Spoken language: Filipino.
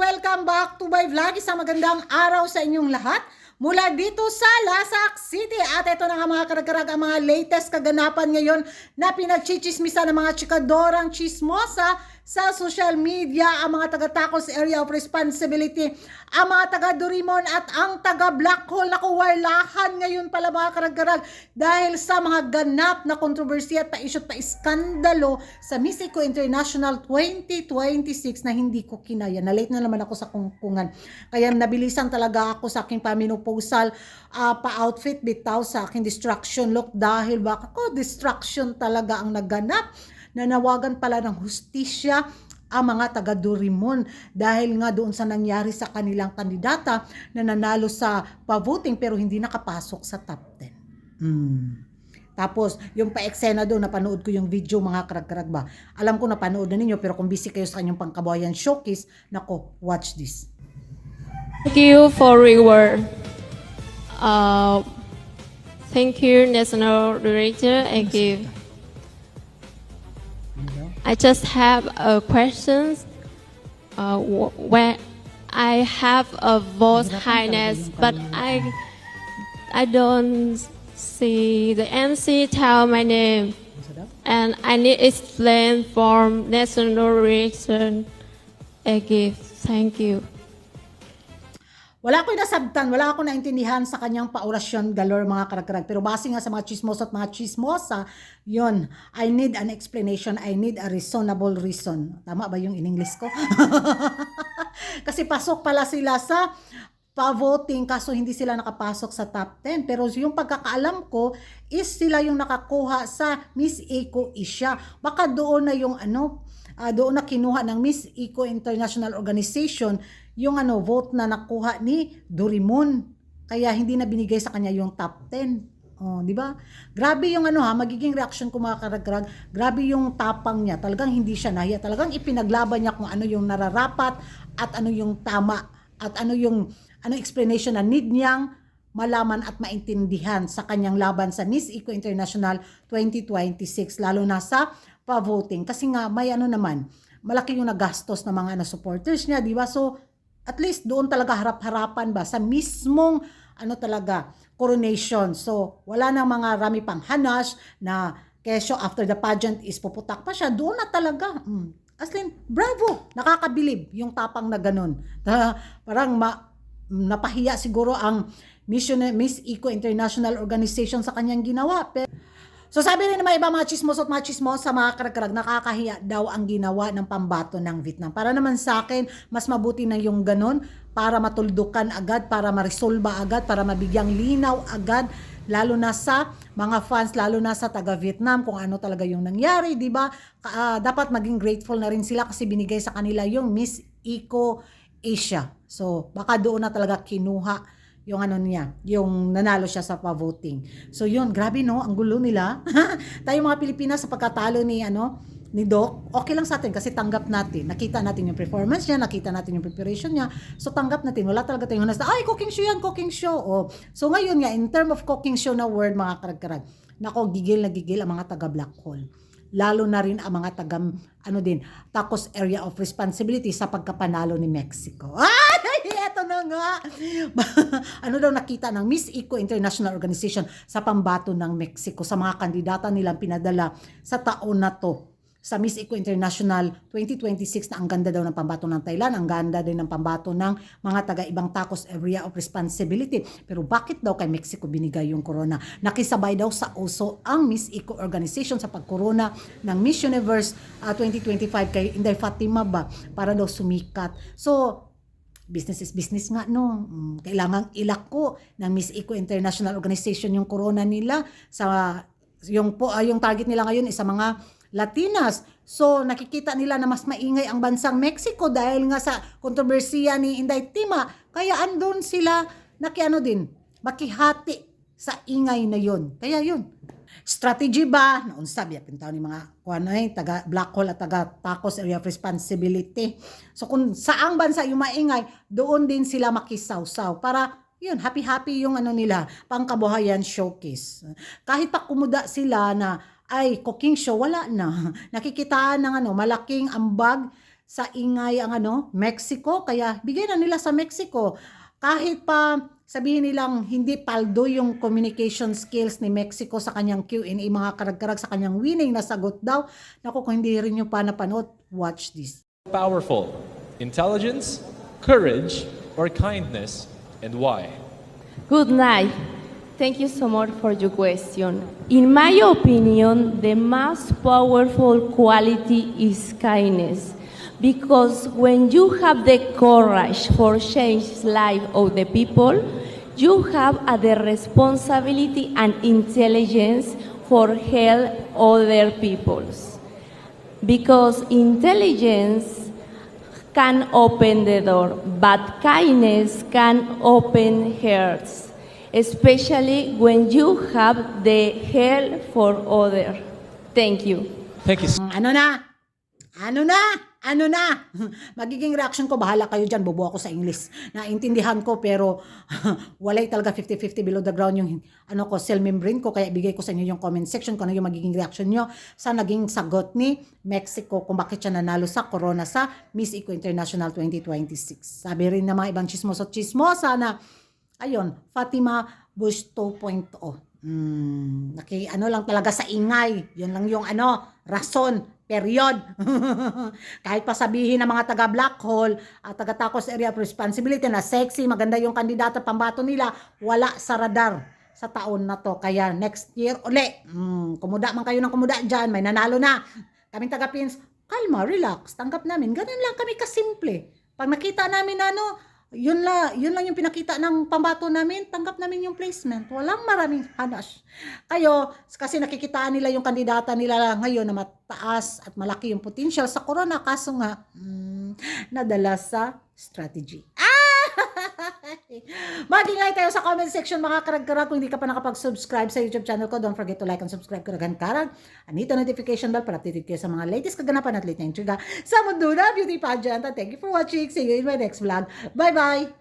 Welcome back to my vlog. Isang magandang araw sa inyong lahat mula dito sa Lasak City. At ito na nga mga karag-karag ang mga latest kaganapan ngayon na pinagchichismisan ng mga chikadorang chismosa sa social media, ang mga taga-Tacos Area of Responsibility, ang mga taga-Dorimon at ang taga-Black Hole. Naku, warlahan ngayon pala mga karag-karag dahil sa mga ganap na kontrobersiya at pa-issue at pa-iskandalo sa Miss Eco International 2026 na hindi ko kinaya. Na-late na naman ako sa kungkungan. Kaya nabilisan talaga ako sa aking pamenopausal pa-outfit bitaw sa aking distraction look dahil baka ko distraction talaga ang naganap. Nanawagan pala ng hustisya ang mga taga-Dorimon dahil nga doon sa nangyari sa kanilang kandidata na nanalo sa pa-voting pero hindi nakapasok sa top 10. Tapos, yung pa-eksena doon, napanood ko yung video mga karag-karag ba. Alam ko napanood na ninyo pero kung busy kayo sa kanyang pangkabayan showcase, nako, watch this. Thank you for reward. Thank you, National Director. Thank you. I just have a questions. When I have a voice highness, but I don't see the MC tell my name, and I need explain from National Director. Thank you. Wala ko nasabtan, wala ako naintindihan sa kanyang paorasyon galore mga karag-karag. Pero base nga sa mga chismosa at mga chismosa, yun, I need an explanation, I need a reasonable reason. Tama ba yung in English ko? Kasi pasok pala sila sa pa-voting kaso hindi sila nakapasok sa top 10. Pero yung pagkakaalam ko is sila yung nakakuha sa Miss Eco Asia. Baka doon na yung doon na kinuha ng Miss Eco International Organization yung vote na nakuha ni Dorimon. Kaya hindi na binigay sa kanya yung top 10. Oh, di ba? Grabe yung magiging reaction ko mga karag-karag. Grabe yung tapang niya. Talagang hindi siya nahiya. Talagang ipinaglaban niya kung ano yung nararapat at ano yung tama at ano yung explanation na need niyang malaman at maintindihan sa kanyang laban sa Miss Eco International 2026 lalo na sa pa-voting. Kasi nga may naman, malaki yung nagastos ng mga supporters niya, di ba? So at least doon talaga harap-harapan ba sa mismong talaga coronation. So wala nang mga rami pang hanas na kesyo after the pageant is puputak pa siya. Doon na talaga. Aslin, bravo! Nakakabilib yung tapang na ganun. Parang napahiya siguro ang Miss Eco International Organization sa kanyang ginawa. So sabi rin naman iba mga chismos at mga chismos sa mga karag-karag, nakakahiya daw ang ginawa ng pambato ng Vietnam. Para naman sa akin, mas mabuti na yung ganun para matuldukan agad, para marisolba agad, para mabigyang linaw agad, lalo na sa mga fans, lalo na sa taga-Vietnam kung ano talaga yung nangyari, di ba? Dapat maging grateful na rin sila kasi binigay sa kanila yung Miss Eco Asia. So baka doon na talaga kinuha yung niya, yung nanalo siya sa pa-voting. So yun, grabe no, ang gulo nila. Tayo mga Pilipinas sa pagkatalo ni Doc, okay lang sa atin kasi tanggap natin. Nakita natin yung performance niya, nakita natin yung preparation niya. So tanggap natin, wala talaga tayong hanas na, ay, cooking show yan, cooking show. Oh. So ngayon nga, in term of cooking show na word, mga karag-karag, nako, gigil na gigil ang mga taga-Black Hole. Lalo na rin ang mga taga, Tacos Area of Responsibility sa pagkapanalo ni Mexico. Ay, eto na nga. Daw nakita ng Miss Eco International Organization sa pambato ng Mexico sa mga kandidata nilang pinadala sa taon na to. Sa Miss Eco International 2026 na ang ganda daw ng pambato ng Thailand, ang ganda din ng pambato ng mga taga-ibang Tacos Area of Responsibility. Pero bakit daw kay Mexico binigay yung corona? Nakisabay daw sa uso ang Miss Eco Organization sa pagkorona ng Miss Universe 2025 kay Inday Fatima ba para daw sumikat. So, business is business nga no. Kailangang ilako ng Miss Eco International Organization yung corona nila sa yung target nila ngayon is sa mga Latinas. So nakikita nila na mas maingay ang bansang Mexico dahil nga sa kontrobersiya ni Inday Tima. Kaya andun sila makihati sa ingay na yon. Kaya yun. Strategy ba? Noon sabi pintaw ni mga taga Black Hole at taga Tacos Area of Responsibility. So kung saang bansa yung maingay, doon din sila makisawsaw para yun, happy-happy yung nila, pangkabuhayan showcase. Kahit pa kumuda sila na ay cooking show, wala na. Nakikitaan ng malaking ambag sa ingay ang Mexico, kaya bigay na nila sa Mexico. Kahit pa sabihin nilang hindi paldo yung communication skills ni Mexico sa kanyang Q&A, mga karag-karag sa kanyang winning na sagot daw. Naku, kung hindi rin nyo pa napanood, watch this. Powerful? Intelligence, courage, or kindness, and why? Good night. Thank you so much for your question. In my opinion, the most powerful quality is kindness. Because when you have the courage for change life of the people, you have the responsibility and intelligence for help other peoples. Because intelligence can open the door, but kindness can open hearts, especially when you have the help for others. Thank you. Thank you. Ano na? Magiging reaction ko, bahala kayo dyan, bobo ako sa English. Naintindihan ko, pero walay talaga 50-50 below the ground yung cell membrane ko, kaya bigay ko sa inyo yung comment section kung ano yung magiging reaction nyo sa naging sagot ni Mexico kung bakit siya nanalo sa corona sa Miss Eco International 2026. Sabi rin ng mga ibang chismoso at chismosa na, ayun, Fatima Bush 2.0. Lang talaga sa ingay. Yun lang yung rason. Period. Kahit pa sabihin ng mga taga Black Hole at taga Tacos Area of Responsibility na sexy, maganda yung kandidata pambato nila, wala sa radar sa taon na to. Kaya next year uli, kumuda man kayo ng kumuda dyan, may nanalo na. Kaming taga Pins, kalma, relax, tanggap namin. Ganun lang kami kasimple. Pag nakita namin yun lang yung pinakita ng pambato namin, tanggap namin yung placement. Walang maraming hanas. Kayo, kasi nakikitaan nila yung kandidata nila ngayon na mataas at malaki yung potential sa corona, kaso nga, nadala sa strategy. Mag-ingay tayo sa comment section, mga karag-karag. Kung hindi ka pa nakapag-subscribe sa YouTube channel ko, don't forget to like and subscribe, karag-karag. Anito notification bell para updated kayo sa mga latest kaganapan at late na intriga sa mundo na beauty pageant. And thank you for watching. See you in my next vlog. Bye-bye!